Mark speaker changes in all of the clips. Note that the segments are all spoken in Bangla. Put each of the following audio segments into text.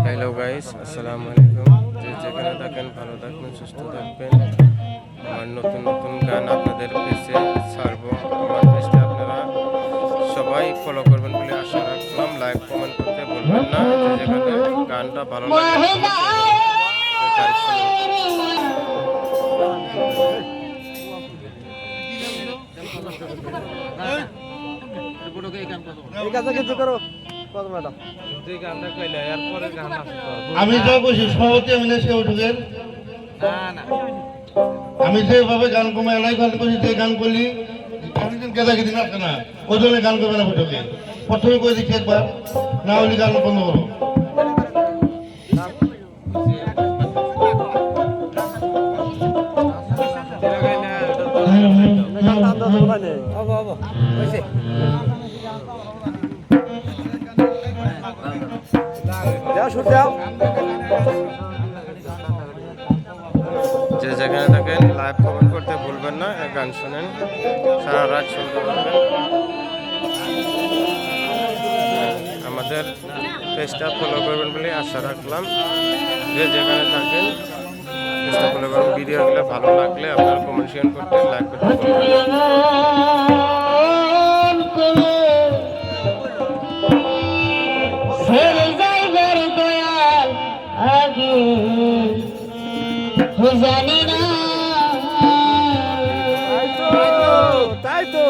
Speaker 1: হ্যালো গাইস, আসসালামু আলাইকুম। যে যেখানে থাকেন ভালো থাকবেন, সুস্থ থাকবেন। আমার নতুন নতুন গান আপনাদের পেজে ছাড়বো। আমার পেজটা আপনারা সবাই ফলো করবেন বলে আশা রাখলাম। লাইক কমেন্ট করতে বলবেন না। যে যেখানে গানটা ভালো লাগে গান
Speaker 2: আমি যা বলছি সভাপতি আমি না সে উঠুকের আমি যেভাবে গান কমে এলাই গান করি যে গান করলি অনেকদিন গেদা গেদিন আসে না ওই জন্য গান করবে না উঠুকে প্রথমে করে দিচ্ছি একবার না হলে গান বন্ধ করো
Speaker 1: যে যেখানে থাকেন লাইভ কমেন্ট করতে ভুলবেন না। গান শুনেন, সারা রাত শুনতে পারবেন। আমাদের পেজটা ফলো করবেন বলে আশা রাখলাম। যে যেখানে থাকেন পেজটা ফলো করবেন। ভিডিওগুলো ভালো লাগলে আপনার কমেন্ট শেয়ার করতে, লাইক করতে ভুলবেন না।
Speaker 3: জানি না তাই তো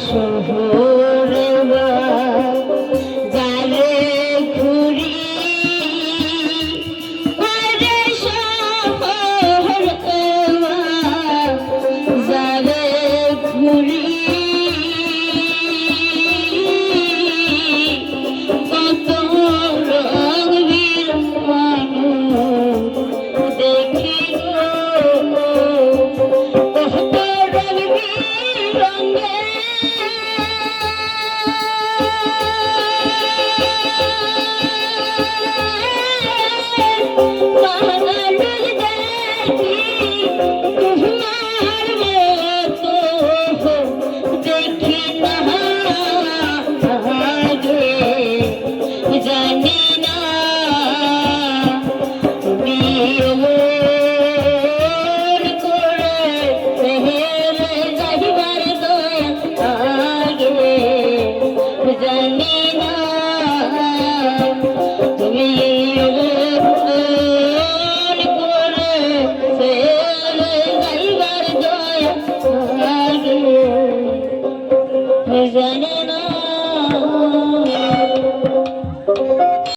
Speaker 3: শহরে যারে ঘুরি ওরে শহর যারে ঘুরি কত রঙ বিরঙ দেখি কত রঙ বিরঙে জানি না তুমি ওর করে হেরে যাইবার দয়া আগে জানি না তুমি ওর করে হেরে যাইবার দয়া আগে জানি